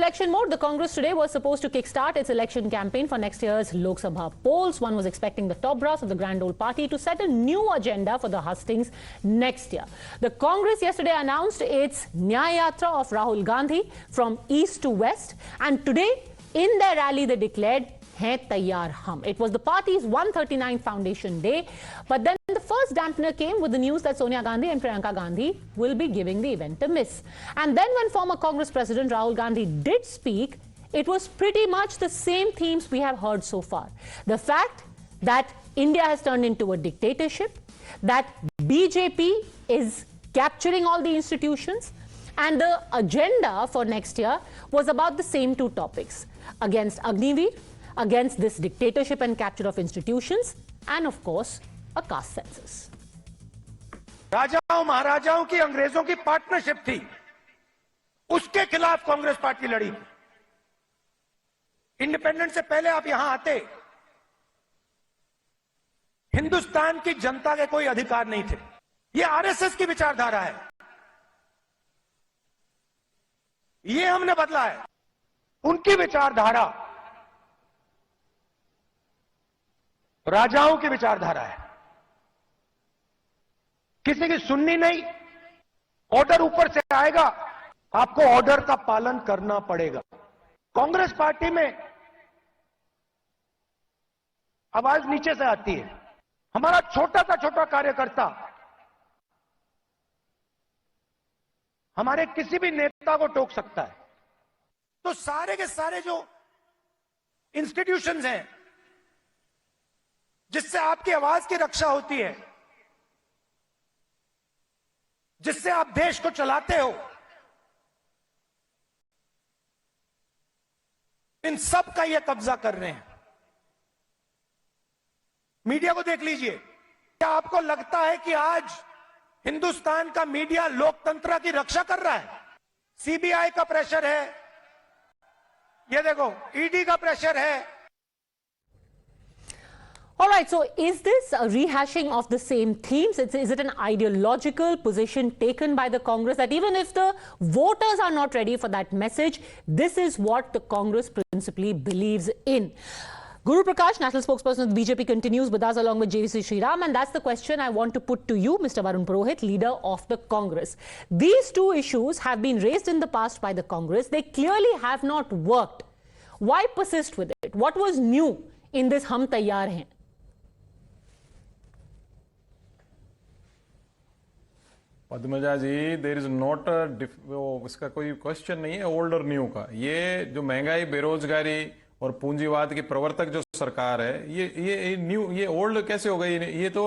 election mode, the Congress today was supposed to kickstart its election campaign for next year's Lok Sabha polls. One was expecting the top brass of the Grand Old Party to set a new agenda for the hustings next year. The Congress yesterday announced its Nyaya Yatra of Rahul Gandhi from east to west, and today in their rally they declared Hain Taiyar Hum. It was the party's 139th foundation day, but then the first dampener came with the news that Sonia Gandhi and Priyanka Gandhi will be giving the event a miss. And then when former Congress President Rahul Gandhi did speak, it was pretty much the same themes we have heard so far. The fact that India has turned into a dictatorship, that BJP is capturing all the institutions, and the agenda for next year was about the same two topics: against Agniveer, against this dictatorship and capture of institutions, and of course a caste census. राजाओं महाराजाओं की अंग्रेजों की partnership थी, उसके खिलाफ Congress party लड़ी। Independence से पहले आप यहां आते, हिंदुस्तान की जनता के कोई अधिकार नहीं थे। ये आरएसएस की विचारधारा है, ये हमने बदला है। उनकी विचारधारा राजाओं की विचारधारा है, किसी की सुननी नहीं। ऑर्डर ऊपर से आएगा, आपको ऑर्डर का पालन करना पड़ेगा। कांग्रेस पार्टी में आवाज नीचे से आती है। हमारा छोटा सा छोटा कार्यकर्ता हमारे किसी भी नेता को टोक सकता है। तो सारे के सारे जो इंस्टीट्यूशंस हैं जिससे आपकी आवाज की रक्षा होती है, जिससे आप देश को चलाते हो, इन सब का ये कब्जा कर रहे हैं। मीडिया को देख लीजिए। क्या आपको लगता है कि आज हिंदुस्तान का मीडिया लोकतंत्र की रक्षा कर रहा है? सीबीआई का प्रेशर है, ये देखो ईडी का प्रेशर है। All right, so is this a rehashing of the same themes? Is it an ideological position taken by the Congress that even if the voters are not ready for that message, this is what the Congress principally believes in? Guru Prakash, national spokesperson of the BJP, continues with us along with JVC Sriram, and that's the question I want to put to you, Mr. Varun Purohit, leader of the Congress. These two issues have been raised in the past by the Congress. They clearly have not worked. Why persist with it? What was new in this Hum Taiyar Hain? Padmaja ji, there is not इसका कोई question नहीं है old और new का। ये जो महंगाई, बेरोजगारी और पूंजीवाद की प्रवर्तक जो सरकार है, ये न्यू, ये ओल्ड कैसे हो गई? ये तो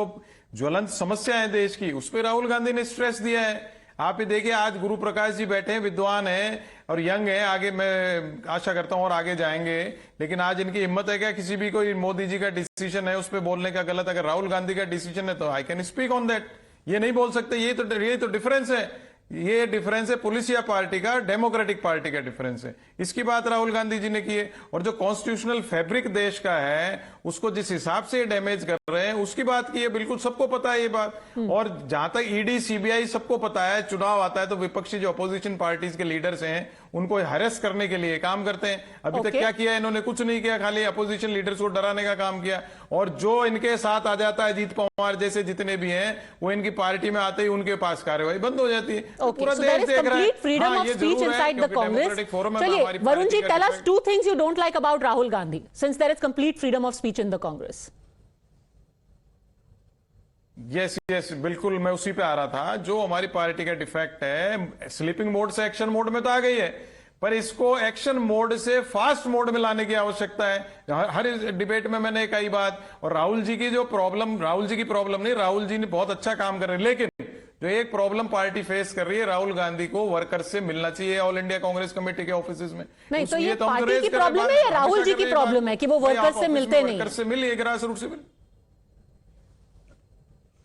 ज्वलंत समस्या है देश की, उस पर राहुल गांधी ने स्ट्रेस दिया है। आप ये देखिए, आज गुरु प्रकाश जी बैठे हैं, विद्वान हैं और यंग हैं, आगे मैं आशा करता हूं और आगे जाएंगे, लेकिन आज इनकी हिम्मत है क्या किसी भी कोई मोदी जी का डिसीजन है उस पर बोलने का गलत? अगर राहुल गांधी का डिसीजन है तो I can speak on that. ये नहीं बोल सकते। ये तो डिफरेंस है। ये डिफरेंस है पुलिसिया पार्टी का, डेमोक्रेटिक पार्टी का डिफरेंस है। इसकी बात राहुल गांधी जी ने की है। और जो कॉन्स्टिट्यूशनल फैब्रिक देश का है उसको जिस हिसाब से डैमेज कर रहे हैं उसकी बात की है। बिल्कुल सबको पता है ये बात। और जहां तक ईडी, सीबीआई सबको पता है, चुनाव आता है तो विपक्षी जो अपोजिशन पार्टीज के लीडर्स हैं उनको हरेस करने के लिए काम करते हैं। अभी तक क्या किया इन्होंने? कुछ नहीं किया, खाली अपोजिशन लीडर्स को डराने का काम किया। और जो इनके साथ आ जाता है, अजीत पवार जैसे जितने भी हैं, वो इनकी पार्टी में आते ही उनके पास कार्रवाई बंद हो जाती है। पूरा देश देख रहा है। Freedom of speech inside the Congress. चलिए Varun ji, tell us two things you don't like about Rahul Gandhi since there is complete freedom of speech in the Congress. Yes, बिल्कुल मैं उसी पे आ रहा था। जो हमारी पार्टी का डिफेक्ट है, स्लीपिंग मोड से एक्शन मोड में तो आ गई है, पर इसको एक्शन मोड से फास्ट मोड में लाने की आवश्यकता है। हर डिबेट में मैंने कई बात, और राहुल जी की जो प्रॉब्लम, राहुल जी की प्रॉब्लम नहीं, राहुल जी ने बहुत अच्छा काम कर रहे हैं, लेकिन जो एक प्रॉब्लम पार्टी फेस कर रही है, राहुल गांधी को वर्कर से मिलना चाहिए ऑल इंडिया कांग्रेस कमेटी के ऑफिस में। नहीं तो ये पार्टी की प्रॉब्लम है या राहुल जी की प्रॉब्लम है कि वो वर्कर से मिलते नहीं? वर्कर से मिलिए, ग्रास रूट से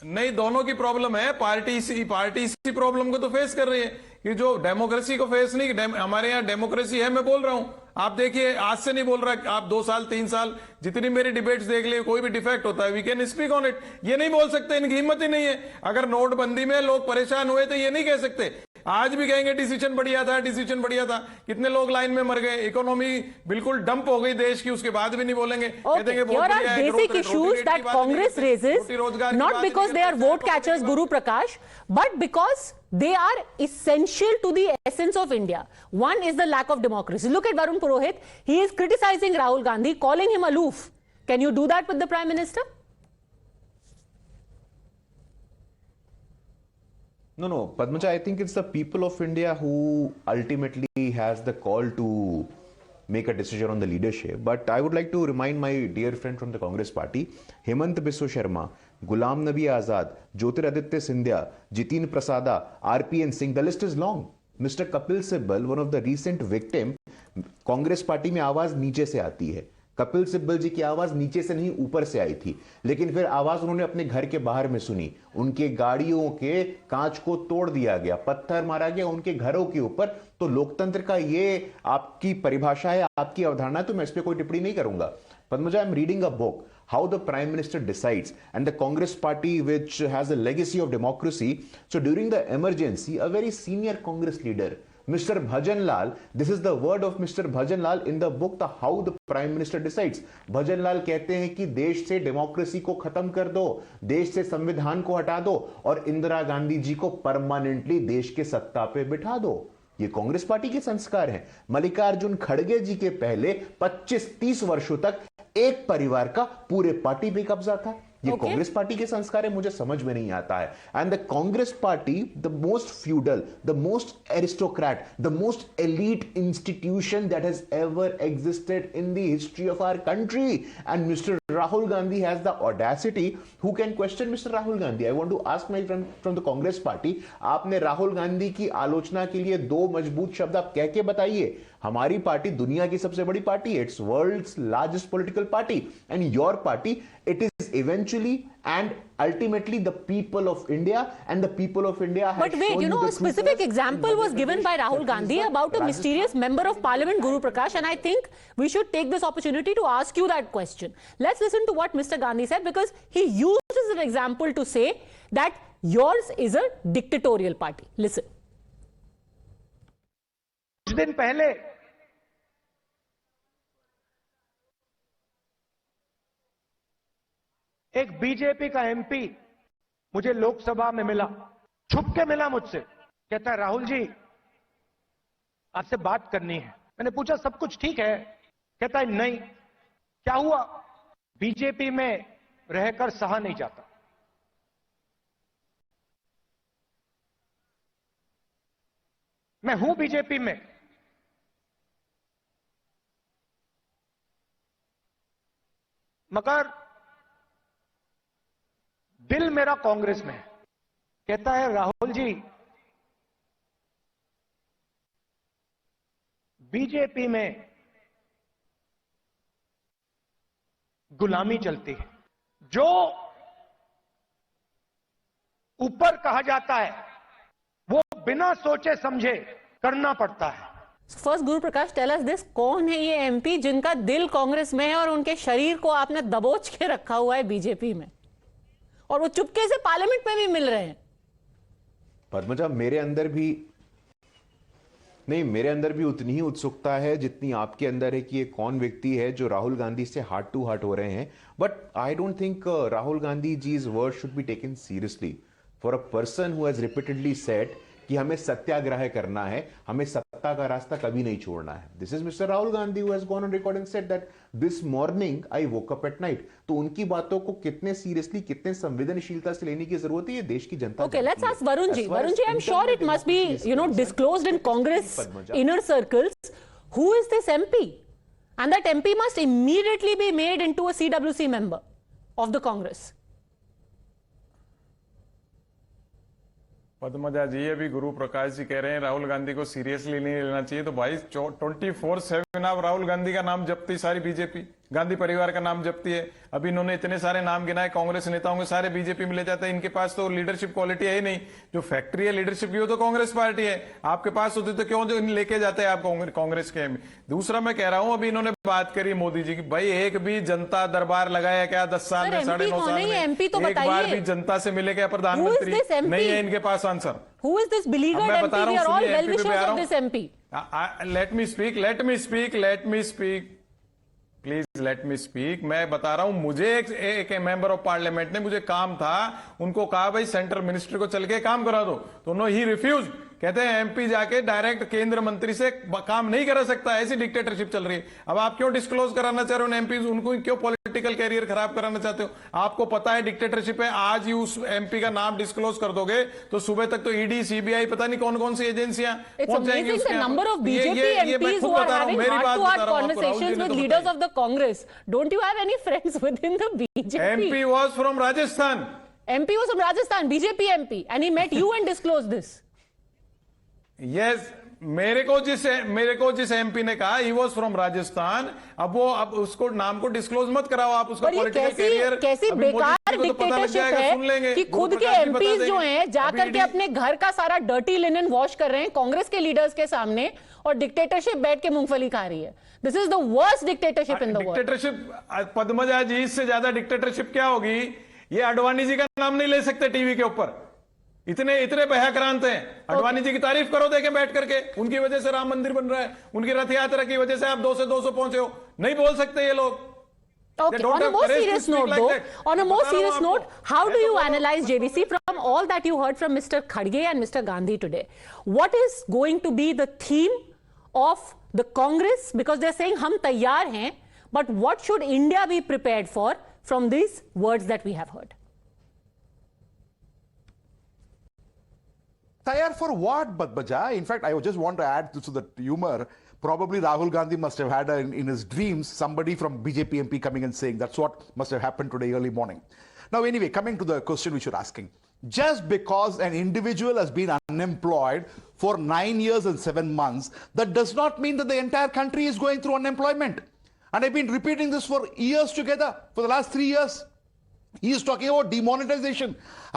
नहीं, दोनों की प्रॉब्लम है। पार्टी इसी प्रॉब्लम को तो फेस कर रही है कि जो डेमोक्रेसी को फेस नहीं। हमारे यहाँ डेमोक्रेसी है, मैं बोल रहा हूं। आप देखिए, आज से नहीं बोल रहा, आप 2 साल 3 साल जितनी मेरी डिबेट्स देख लिए, कोई भी डिफेक्ट होता है we can speak on it. ये नहीं बोल सकते, इनकी हिम्मत ही नहीं है। अगर नोटबंदी में लोग परेशान हुए तो ये नहीं कह सकते आज भी कहेंगे डिसीजन बढ़िया था, डिसीजन बढ़िया था। कितने लोग लाइन में मर गए, इकोनॉमी बिल्कुल डंप हो गई देश की, उसके बाद भी नहीं बोलेंगे। Here are basic issues that Congress raises, not because they are vote catchers, Guru Prakash, but because they are essential to the essence of India. One is the lack of democracy. Look at Varun Purohit. He is criticizing Rahul Gandhi, calling him aloof. Can you do that with the Prime Minister? No, Padmaja, I think it's the people of India who ultimately has the call to make a decision on the leadership. But I would like to remind my dear friend from the Congress party, Hemant Biswa Sharma, Ghulam Nabi Azad, Jyotiraditya Scindia, Jitin Prasada, RPN Singh, the list is long. Mr. Kapil Sibal, one of the recent victim, Congress party में आवाज नीचे से आती है। कपिल सिब्बल जी की आवाज नीचे से नहीं ऊपर से आई थी, लेकिन फिर आवाज उन्होंने अपने घर के बाहर में सुनी। उनके गाड़ियों के कांच को तोड़ दिया गया, पत्थर मारा गया उनके घरों के ऊपर। तो लोकतंत्र का ये आपकी परिभाषा है, आपकी अवधारणा है, तो मैं इस पर कोई टिप्पणी नहीं करूंगा। Padmaja, I'm reading a book, How the Prime Minister Decides, and the Congress Party, which has a legacy of democracy. So during the emergency, a very senior Congress leader, Mr. Bhajan Lal, this is the word of Mr. Bhajan Lal in the book, the How the Prime Minister Decides. Bhajan Lal कहते हैं कि देश से democracy को खत्म कर दो, देश से संविधान को हटा दो और इंदिरा गांधी जी को परमानेंटली देश के सत्ता पे बिठा दो। ये कांग्रेस पार्टी के संस्कार हैं। मल्लिकार्जुन खड़गे जी के पहले 25-30 वर्षों तक एक परिवार का पूरे पार्टी पे कब्जा था। ये कांग्रेस पार्टी के संस्कार है, मुझे समझ में नहीं आता है। And the Congress party, the most feudal, the most aristocrat, the most elite institution that has ever existed in the history of our country. And mister Rahul Gandhi has the audacity. Who can question Mr. Rahul Gandhi? I want to ask my friend from the Congress party. आपने राहुल गांधी की आलोचना के लिए दो मजबूत शब्द आप कह के बताइए। हमारी पार्टी दुनिया की सबसे बड़ी पार्टी है, it's world's largest political party, and your party, it is eventually and ultimately the people of India, and the people of India have But wait, you know, a specific example was given by Rahul Gandhi about a mysterious member of parliament, Guru Prakash, and I think we should take this opportunity to ask you that question. Let's listen to what Mr. Gandhi said, because he used as an example to say that yours is a dictatorial party. Listen. कुछ दिन पहले एक BJP का MP मुझे लोकसभा में मिला, छुप के मिला मुझसे, कहता है राहुल जी आपसे बात करनी है। मैंने पूछा सब कुछ ठीक है? कहता है नहीं। क्या हुआ? बीजेपी में रहकर सहा नहीं जाता। मैं हूं बीजेपी में, मगर दिल मेरा कांग्रेस में है। कहता है राहुल जी बीजेपी में गुलामी चलती है, जो ऊपर कहा जाता है वो बिना सोचे समझे करना पड़ता है। First Guru Prakash, tell us this, कौन है ये एमपी जिनका दिल कांग्रेस में है और उनके शरीर को आपने दबोच के रखा हुआ है बीजेपी में, और वो चुपके से पार्लियामेंट में भी मिल रहे हैं? पद्मजा, मेरे अंदर भी उतनी ही उत्सुकता है जितनी आपके अंदर है कि ये कौन व्यक्ति है जो राहुल गांधी से हार्ट टू हार्ट हो रहे हैं। But I don't think Rahul Gandhi जी's word should be taken seriously for a person who has repeatedly said कि हमें सत्याग्रह करना है, हमें सत्ता का रास्ता कभी नहीं छोड़ना है। This is mister Rahul Gandhi who has gone on record and said that this morning I woke up at night. तो उनकी बातों को कितने सीरियसली, कितने संवेदनशीलता से लेने की जरूरत है, ये देश की जनता। Okay, let's ask Varun ji. Varun ji, I'm sure it must be, you know, disclosed in Congress inner circles. Who is this MP? And that MP must immediately be made into a CWC member of the Congress. Padmaja जी, अभी गुरु प्रकाश जी कह रहे हैं राहुल गांधी को seriously नहीं लेना चाहिए, तो भाई 24/7 आप राहुल गांधी का नाम जपती सारी बीजेपी। गांधी परिवार का नाम जपती है। अभी इन्होंने इतने सारे नाम गिनाए कांग्रेस नेताओं के, सारे बीजेपी में ले जाते हैं। इनके पास तो लीडरशिप क्वालिटी है ही नहीं। जो फैक्ट्री है लीडरशिप की वो तो कांग्रेस पार्टी है। आपके पास होती तो क्यों जो लेके जाते हैं आप कांग्रेस के। दूसरा मैं कह रहा हूं, अभी इन्होंने बात करी मोदी जी की, भाई एक भी जनता दरबार लगाया क्या 10 साल में, 9.5 साल में? एक बार भी जनता से मिले क्या प्रधानमंत्री? नहीं है इनके पास answer. Who is this beleaguered MP? They are all well-wishers of this MP. Let me speak. Please let me speak. मैं बता रहा हूं, मुझे एक मेंबर ऑफ पार्लियामेंट ने, मुझे काम था, उनको कहा भाई सेंट्रल मिनिस्ट्री को चल के काम करा दो, तो नो ही रिफ्यूज। कहते हैं एमपी जाके डायरेक्ट केंद्र मंत्री से काम नहीं करा सकता, ऐसी डिक्टेटरशिप चल रही है। अब आप क्यों डिस्क्लोज कराना चाह रहे हो एमपी? उनको क्यों पॉलिटिकल कैरियर खराब कराना चाहते हो? आपको पता है डिक्टेटरशिप है। आज ही उस एमपी का नाम डिस्क्लोज कर दोगे तो सुबह तक तो ईडी, सीबीआई, पता नहीं कौन कौन सी एजेंसियां पहुंच जाएंगी। Congress. Don't you have any friends within the BJP? MP was from Rajasthan. MP was from Rajasthan, BJP MP, and he met you and disclosed this. Yes, मेरे को जिस एमपी ने कहा he was from राजस्थान, अब उसको नाम को disclose मत कराओ आप। उसका पॉलिटिकल कैरियर कैसी बेकार डिक्टेटरशिप है कि खुद के एमपीज जो हैं जाकर के अपने घर का सारा डर्टी लिनन वॉश कर रहे हैं कांग्रेस के लीडर्स के सामने, और डिक्टेटरशिप बैठ के मूंगफली खा रही है। This is the worst dictatorship in the world. Dictatorship Padmaja ji, इससे ज्यादा डिक्टेटरशिप क्या होगी? ये अडवाणी जी का नाम नहीं ले सकते टीवी के ऊपर, इतने भयाक्रांत हैं। अडवाणी जी की तारीफ करो देखे बैठ करके, उनकी वजह से राम मंदिर बन रहा है, उनकी रथ यात्रा की वजह से आप 2 से 200 पहुंचे हो। नहीं बोल सकते ये लोग। Okay, on a more serious note though, on a more serious note, how do you analyze JVC from all that you heard from Mr. Khadge and Mr. Gandhi today? What is going to be the theme of the Congress? Because they're saying hum tayyar hain, but what should India be prepared for from these words that we have heard? Tayyar for what, Badbaja? In fact, I just want to add to the humor. Probably Rahul Gandhi must have had in his dreams somebody from BJP MP coming and saying that's what must have happened today early morning. Now, anyway, coming to the question which you're asking. Just because an individual has been unemployed for 9 years and 7 months, that does not mean that the entire country is going through unemployment. And I've been repeating this for years together, for the last 3 years. He is talking about demonetization.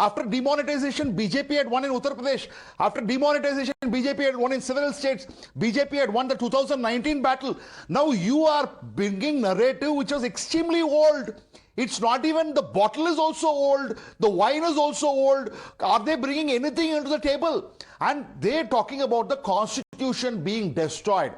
After demonetization, BJP had won in Uttar Pradesh. After demonetization, BJP had won in several states. BJP had won the 2019 battle. Now you are bringing narrative which was extremely old. It's not even, the bottle is also old. The wine is also old. Are they bringing anything into the table? And they're talking about the constitution being destroyed.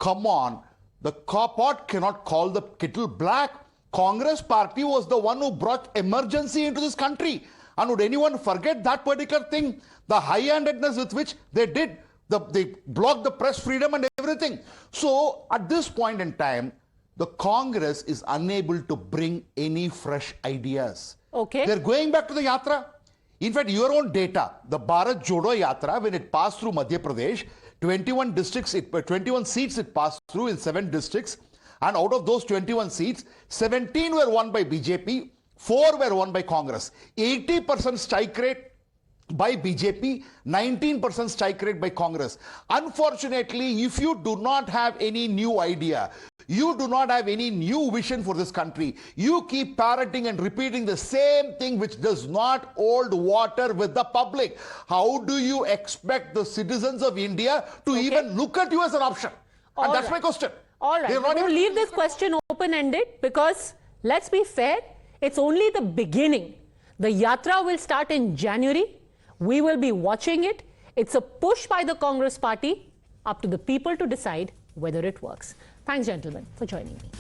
Come on. The pot cannot call the kettle black. Congress party was the one who brought emergency into this country. And would anyone forget that particular thing? The high-handedness with which they did. They blocked the press freedom and everything. So at this point in time, the Congress is unable to bring any fresh ideas. Okay. They're going back to the Yatra. In fact, your own data, the Bharat Jodo Yatra, when it passed through Madhya Pradesh, 21 seats it passed through in 7 districts. And out of those 21 seats, 17 were won by BJP, 4 were won by Congress. 80% strike rate by BJP, 19% strike rate by Congress. Unfortunately, if you do not have any new idea, you do not have any new vision for this country, you keep parroting and repeating the same thing which does not hold water with the public. How do you expect the citizens of India to even look at you as an option? And that's my question. All right, we're going to leave this question open-ended because, let's be fair, it's only the beginning. The Yatra will start in January. We will be watching it. It's a push by the Congress party, up to the people to decide whether it works. Thanks, gentlemen, for joining me.